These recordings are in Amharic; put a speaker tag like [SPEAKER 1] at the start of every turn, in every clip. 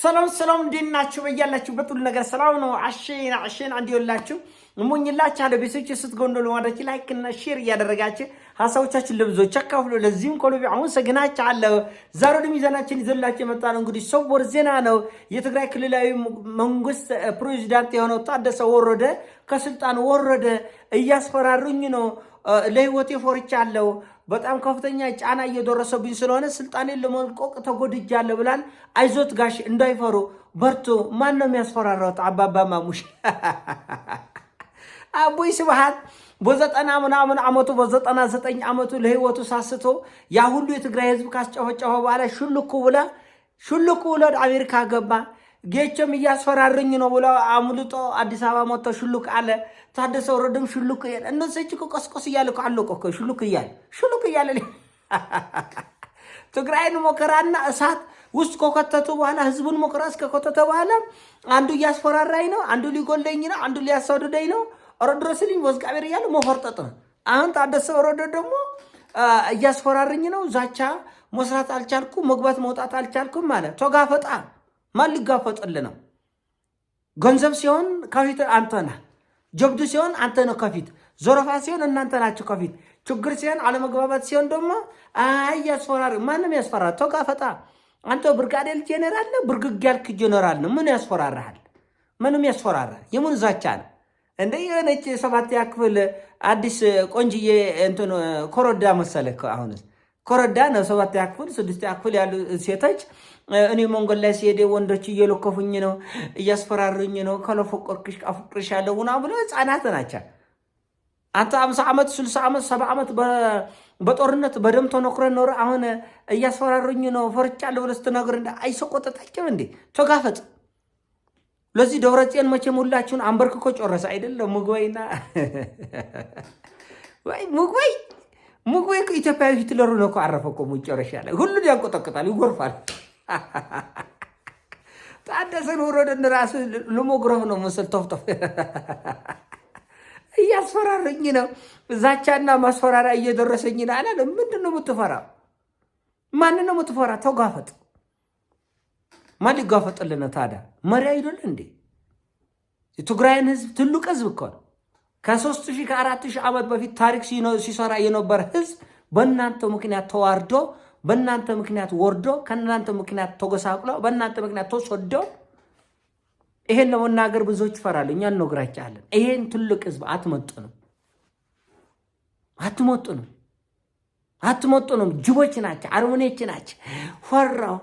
[SPEAKER 1] ሰላም እንዴናችሁ? በያላችሁበት ሁሉ ነገር ሰላም ነው። አሽን አንድ ይወላችሁ እሙኝላችኋለሁ። ቤቶች ስትጎንደሉ ማድረግ ላይክ እና ሼር እያደረጋችሁ ሐሳቦቻችን ለብዙዎች አካፍሉ። ለዚህም ኮሎቢ አሁን ሰግናችኋለሁ። ዛሬ ወደ ሚዛናችን ይዘላችሁ የመጣነው እንግዲህ ሰበር ዜና ነው። የትግራይ ክልላዊ መንግስት ፕሬዝዳንት የሆነው ታደሰ ወረደ ከስልጣን ወረደ። እያስፈራሩኝ ነው፣ ለህይወቴ ፈርቻለሁ፣ በጣም ከፍተኛ ጫና እየደረሰብኝ ስለሆነ ስልጣኔን ለመልቀቅ ተጎድጃለሁ ብላል። አይዞት ጋሽ እንዳይፈሩ በርቱ። ማን ነው የሚያስፈራራው? አባባ ማሙሽ አቦይ ስብሃት በዘጠና ምናምን አመቱ በ99 አመቱ ለህይወቱ ሳስቶ ያ ሁሉ የትግራይ ህዝብ ካስጨፈጨፈ በኋላ ሹልኩ ብሎ አሜሪካ ገባ። ጌቸም እያስፈራርኝ ነው ብሎ አምልጦ አዲስ አበባ መጥቶ ሹልክ አለ። ታደሰ ወረደም ሹልክ ይያል። እነዚህ እኮ ቆስቆስ እያለ እኮ አለቆ እኮ ሹልክ እያለ ትግራይን መከራና እሳት ውስጥ ከከተቱ በኋላ ህዝቡን መከራ እስከከተተ በኋላ አንዱ እያስፈራራኝ ነው፣ አንዱ ሊጎለኝ ነው፣ አንዱ ሊያሳድደኝ ነው፣ ድረስልኝ ወዝቃቤር እያለ መፈርጠጥ ነው። አሁን ታደሰ ወረደ ደግሞ እያስፈራርኝ ነው፣ ዛቻ መስራት አልቻልኩም፣ መግባት መውጣት አልቻልኩም ማለት ተጋፈጣ። ማን ሊጋፈጥልህ ነው? ገንዘብ ሲሆን ከፊት አንተ ነህ፣ ጀብዱ ሲሆን አንተ ነህ ከፊት፣ ዘረፋ ሲሆን እናንተ ናችሁ ከፊት፣ ችግር ሲሆን አለመግባባት ሲሆን ደግሞ ያስፈራሪ። ማንም ያስፈራራ? ተጋፈጣ። አንተ ብርጋዴር ጄኔራል ነህ፣ ብርግግ ያልክ ጄኔራል ነው። ምን ያስፈራራሃል? ምንም ያስፈራራ የምን ዛቻ ነው እንደ የሆነች 7ኛ ክፍል አዲስ ቆንጅዬ እንትን ኮረዳ መሰለህ። አሁንስ ኮረዳ ነው 7ኛ ክፍል 6ኛ ክፍል ያሉ ሴቶች እኔ መንገድ ላይ ሲሄድ ወንዶች እየለከፉኝ ነው፣ እያስፈራሩኝ ነው፣ ከለፈቆርክሽ አፍቅርሻለሁ ምናምን ብሎ ህፃናት ናቸው። አንተ 50 ዓመት 60 ዓመት 70 ዓመት በጦርነት በደም ተነክረን ኖር አሁን እያስፈራሩኝ ነው ፈርቻለሁ ብለህ ስትነግር አይሰቆጥጣችም እንዴ? ተጋፈጥ። ለዚህ ደብረጽዮን መቼም ሁላችሁን አንበርክኮ ጨረሰ አይደለም? ሙግወይና ወይ ሙግወይ ኢትዮጵያዊ ሂትለሩ ነው እኮ አረፈ እኮ መጨረሻ ላይ ሁሉን ያንቆጠቅጣል፣ ይጎርፋል። ታደሰን ወረደን ራሱ ለሞግረፍ ነው መሰል ተፍተፍ እያስፈራረኝ ነው፣ ዛቻና ማስፈራሪያ እየደረሰኝ ነው አለ። ምንድን ነው የምትፈራው? ማንን ነው የምትፈራ? ተጋፈጥ። ማን ሊጋፈጥልህ ነው ታዲያ? መሪ አይደል እንዴ? የትግራይን ህዝብ ትልቅ ህዝብ እኮ ነው። ከ3000 ከ4000 ዓመት በፊት ታሪክ ሲሰራ የነበረ ህዝብ በእናንተ ምክንያት ተዋርዶ፣ በእናንተ ምክንያት ወርዶ፣ ከእናንተ ምክንያት ተጎሳቅሎ፣ በእናንተ ምክንያት ተሰዶ፣ ይሄን ለመናገር ብዙዎች ይፈራሉ። እኛ እንነግራቸዋለን። ይሄን ትልቅ ህዝብ አትመጡንም። ጅቦች ናቸው፣ አርሙኔች ናቸው። ፈራው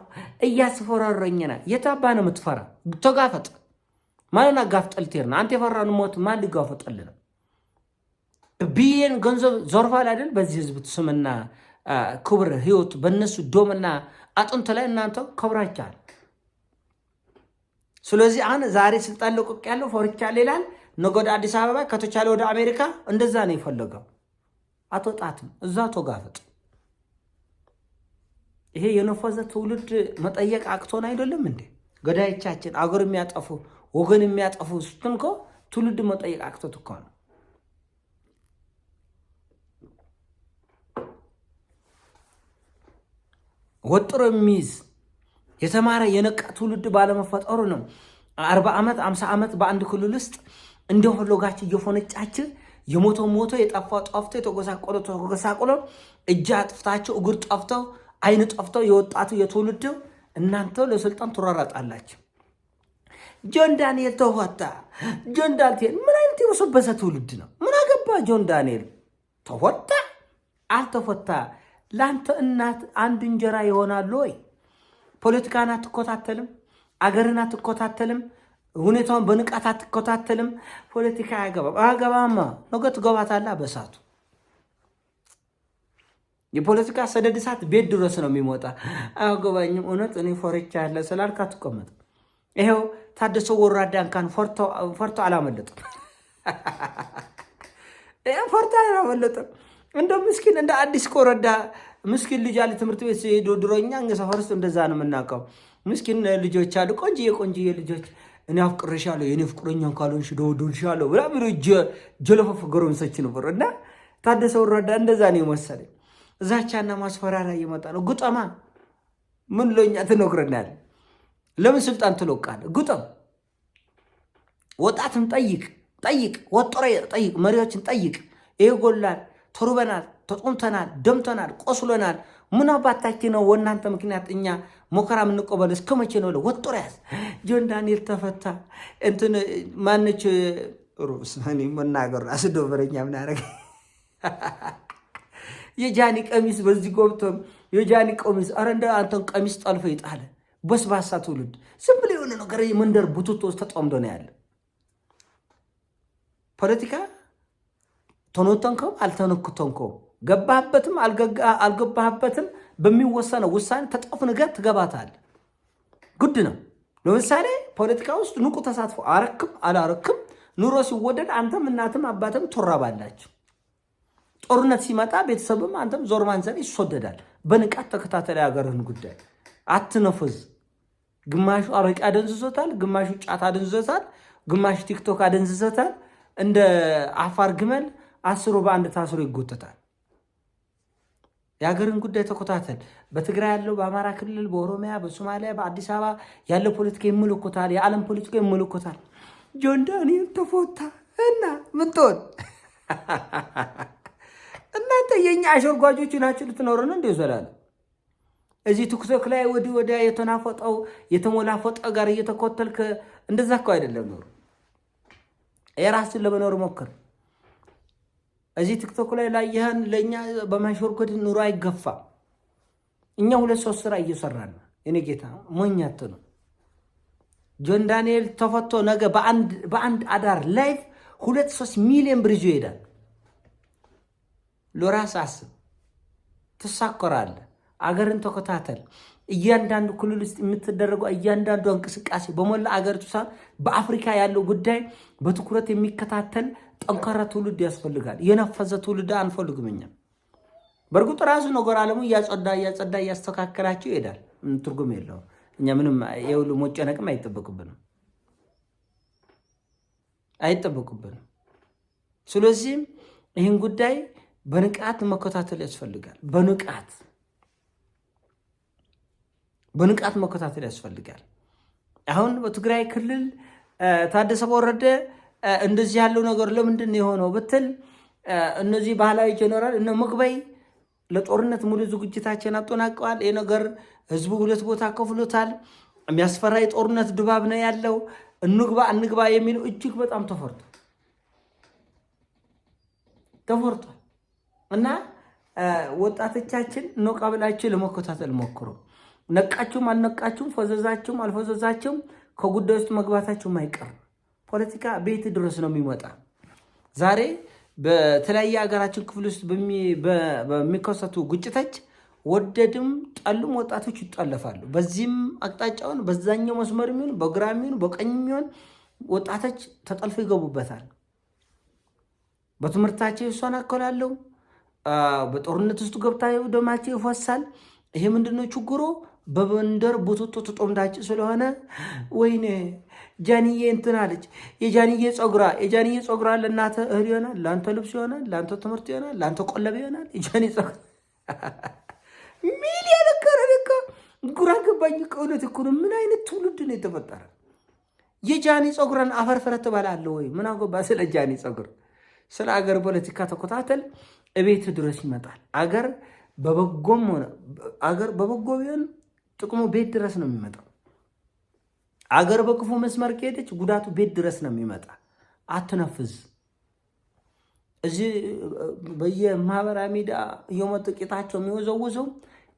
[SPEAKER 1] እያስፈራረኝ ነው። የታባ ነው የምትፈራ? ተጋፈጥ። ማንን አጋፍጠልቴር ነው? አንተ የፈራን ሞት ማን ሊጋፈጠልህ ነው? ቢየን ገንዘብ ዘርፋል አይደል? በዚህ ህዝብ ስምና ክብር ህይወት በእነሱ ዶምና አጥንት ላይ እናንተ ከብራችኋል። ስለዚህ አሁን ዛሬ ስልጣን ለቆቅ ያለው ፈርቻለሁ ይላል። ነገ ወደ አዲስ አበባ ከተቻለ ወደ አሜሪካ እንደዛ ነው የፈለገው። አትወጣትም፣ እዛ ተጋፈጥ። ይሄ የነፈዘ ትውልድ መጠየቅ አቅቶን አይደለም እንዴ? ገዳዮቻችን አገር የሚያጠፉ ወገን የሚያጠፉ ስትንኮ ትውልድ መጠየቅ አቅቶት እኮ ነው። ወጥሮ የሚይዝ የተማረ የነቃ ትውልድ ባለመፈጠሩ ነው 40 ዓመት 50 ዓመት በአንድ ክልል ውስጥ እንደፈለጋችሁ እየፎነጫችሁ የሞቶ የጠፋው ጠፍቶ የተጎሳቆሎ እጅ አጥፍታችሁ እግር ጠፍተው አይን ጠፍተው የወጣቱ የትውልድ እናንተ ለስልጣን ትራራጣላችሁ። ጆን ዳንኤል ተፈታ። ጆን ዳንኤል ምን አይነት የወሰበሰ ትውልድ ነው? ምን አገባ ጆን ዳንኤል? ተፈታ አልተፈታ ላንተ እናት አንድ እንጀራ ይሆናል ወይ? ፖለቲካን አትከታተልም፣ አገርን አትከታተልም፣ ሁኔታውን በንቃት አትከታተልም። ፖለቲካ አገባማ ነገ ትገባታለህ በሳቱ። የፖለቲካ ሰደድ እሳት ቤት ድረስ ነው የሚሞጣ። አገባኝም እውነት እኔ ፈርቻለሁ ስላልክ አትቀመጥ። ይሄው ታደሰ ወረደ እንኳን ፈርቶ አላመለጠም። ፈርቶ አላመለጠም። እንደ ምስኪን እንደ አዲስ ኮረዳ ምስኪን ልጅ አለ ትምህርት ቤት ሲሄዱ ድሮኛ ሰፈር ውስጥ እንደዛ ነው የምናውቀው። ምስኪን ልጆች አሉ፣ ቆንጆዬ ልጆች። እኔ አፍቅርሻለሁ፣ የኔ ፍቅረኛ ካልሆንሽ ደውልልሻለሁ ብላ ብሎ ጀለፈፍ ጎረምሶች ነበር። እና ታደሰ ወረደ እንደዛ ነው የመሰለኝ። ዛቻና ማስፈራሪያ እየመጣ ነው። ጉጠማ ምን ለኛ ትነግረናል? ለምን ስልጣን ትለቃለህ? ግጠም። ወጣትን ጠይቅ፣ ወጥረ ጠይቅ፣ መሪዎችን ጠይቅ። ይሄ ጎላል፣ ተርበናል፣ ተጦምተናል፣ ደምተናል፣ ቆስሎናል። ምን አባታችን ነው ወናንተ ምክንያት እኛ ሞከራ የምንቆበል እስከ መቼ ነው? ወጥረ ያዝ። ጆን ዳንኤል ተፈታ። እንትን ማነች ሩስማኒ መናገር አስደበረኛ። ምን አረገ? የጃኒ ቀሚስ በዚህ ጎብቶ የጃኒ ቀሚስ አረ እንደ አንተን ቀሚስ ጠልፎ ይጣለ በስባሳ ትውልድ ዝም ብሎ የሆነ ነገር መንደር ቡቱቶ ውስጥ ተጠምዶ ነው ያለ። ፖለቲካ ተኖተንከው አልተነክተንከው ገባህበትም አልገባህበትም በሚወሰነው ውሳኔ ተጠፍ ነገር ትገባታል። ጉድ ነው። ለምሳሌ ፖለቲካ ውስጥ ንቁ ተሳትፎ አረክም አላረክም ኑሮ ሲወደድ አንተም እናትም አባትም ትራባላችሁ። ጦርነት ሲመጣ ቤተሰብም አንተም ዞር ማንዘር ይሶደዳል። በንቃት ተከታተል ያገርህን ጉዳይ አትነፍዝ። ግማሹ አረቂ አደንዝዞታል፣ ግማሹ ጫት አደንዝዞታል፣ ግማሹ ቲክቶክ አደንዝዞታል። እንደ አፋር ግመል አስሮ በአንድ ታስሮ ይጎተታል። የሀገርን ጉዳይ ተከታተል። በትግራይ ያለው፣ በአማራ ክልል፣ በኦሮሚያ፣ በሶማሊያ፣ በአዲስ አበባ ያለው ፖለቲካ ይመለከታል። የዓለም ፖለቲካ ይመለከታል። ጆን ዳንኤል ተፈታ እና ምትሆን እናንተ የኛ አሸርጓጆች ናችሁ። ልትኖሩ ነው እንዴ? ዘላለ እዚህ ቲክቶክ ላይ ወዲያ የተናፈጠው የተሞላፈጠ ጋር እየተኮተልክ እንደዛ እኮ አይደለም ኖሩ። የራስን ለመኖር ሞክር። እዚህ ቲክቶክ ላይ ላየህን ለኛ በማሸርጎድ ኑሮ አይገፋ። እኛ 2-3 ስራ እየሰራን ነው። እኔ ጌታ ሞኛት ነው። ጆን ዳንኤል ተፈቶ ነገ በአንድ አዳር ላይፍ 2-3 ሚሊዮን ብር ይዞ ይሄዳል። ለራስ አስብ፣ ትሳኮራለህ። አገርን ተከታተል። እያንዳንዱ ክልል ውስጥ የምትደረገው እያንዳንዱ እንቅስቃሴ በሞላ አገሪቱ በአፍሪካ ያለው ጉዳይ በትኩረት የሚከታተል ጠንካራ ትውልድ ያስፈልጋል። የነፈዘ ትውልድ አንፈልግም እኛ። በእርግጥ ራሱ ነገር ዓለሙ እያጸዳ እያስተካከላቸው ይሄዳል። ትርጉም የለውም። እኛ ምንም የሁሉ መጨነቅም አይጠበቅብንም። ስለዚህም ይህን ጉዳይ በንቃት መከታተል ያስፈልጋል። በንቃት መከታተል ያስፈልጋል። አሁን በትግራይ ክልል ታደሰ ወረደ እንደዚህ ያለው ነገር ለምንድን ነው የሆነው ብትል እነዚህ ባህላዊ ጀነራል እነ ምግበይ ለጦርነት ሙሉ ዝግጅታቸውን አጠናቀዋል። ይሄ ነገር ህዝቡ 2 ቦታ ከፍሎታል። የሚያስፈራ የጦርነት ድባብ ነው ያለው። እንግባ የሚለው እጅግ በጣም ተፈርቷል። እና ወጣቶቻችን ነቃ ብላችሁ ለመከታተል ሞክሩ። ነቃችሁም አልነቃችሁም፣ ፈዘዛችሁም አልፈዘዛችሁም ከጉዳይ ውስጥ መግባታችሁ አይቀር። ፖለቲካ ቤት ድረስ ነው የሚመጣ። ዛሬ በተለያየ ሀገራችን ክፍል ውስጥ በሚከሰቱ ግጭቶች ወደድም ጠሉም ወጣቶች ይጠለፋሉ። በዚህም አቅጣጫውን በዛኛው መስመር የሚሆን በግራ የሚሆን በቀኝ የሚሆን ወጣቶች ተጠልፎ ይገቡበታል። በትምህርታቸው ይሰናከላሉ። በጦርነት ውስጥ ገብታ ደማቸው ይፈሳል። ይሄ ምንድነው ችግሩ? በመንደር ቡትቶ ተጦምዳችሁ ስለሆነ ወይኔ ጃንዬ እንትን አለች። የጃንዬ ጸጉራ ለእናተ እህል ይሆናል፣ ለአንተ ልብስ ይሆናል፣ ለአንተ ትምህርት ይሆናል፣ ለአንተ ቆለብ ይሆናል። የጃኒ ጸጉራ ሚሊዮን ከረልከ ጉራ ገባኝ። ከእውነት እኮ ነው። ምን አይነት ትውልድ ነው የተፈጠረ? የጃኒ ጸጉራን አፈርፈረ ትበላለህ ወይ? ምን አገባ ስለ ጃኒ ጸጉር? ስለ አገር ፖለቲካ ተከታተል። እቤት ድረስ ይመጣል። አገር በበጎ ቢሆን ጥቅሙ ቤት ድረስ ነው የሚመጣው። አገር በክፉ መስመር ከሄደች ጉዳቱ ቤት ድረስ ነው የሚመጣ። አትነፍዝ። እዚህ በየማህበራዊ ሚዲያ እየመጡ ቂጣቸው የሚወዘውዘው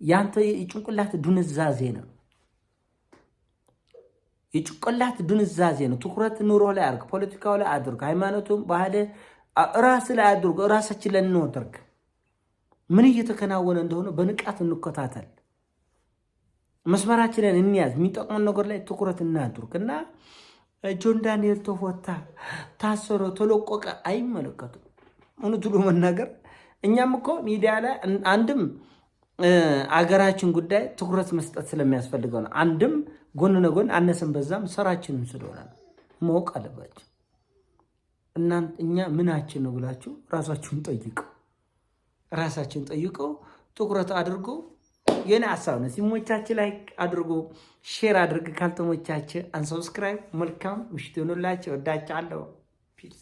[SPEAKER 1] ያንተ የጭንቅላት ድንዛዜ ነው። የጭንቅላት ድንዛዜ ነው። ትኩረት ኑሮ ላይ አድርግ፣ ፖለቲካው ላይ አድርግ፣ ሃይማኖቱም ባህል ራስ ላይ አድርግ። ራሳችን ላይ እንወድርግ። ምን እየተከናወነ እንደሆነ በንቃት እንከታተል። መስመራችንን እንያዝ። የሚጠቅመን ነገር ላይ ትኩረት እናድርግ እና ጆን ዳንኤል ተፈታ፣ ታሰረ፣ ተለቆቀ አይመለከቱም። እውነቱ መናገር እኛም እኮ ሚዲያ ላይ አንድም አገራችን ጉዳይ ትኩረት መስጠት ስለሚያስፈልገው ነው። አንድም ጎን ለጎን አነሰን በዛም ስራችንን ስለሆነ ማወቅ አለባቸው። እናንተ እኛ ምናችን ነው ብላችሁ ራሳችሁን ጠይቁ። ትኩረት አድርጎ የኔ ሀሳብ ነው። ሲሞቻችሁ ላይክ አድርጉ፣ ሼር አድርግ፣ ካልተሞቻችሁ አንሰብስክራይብ። መልካም ምሽት ይሁንላችሁ። ወዳችኋለሁ። ፒስ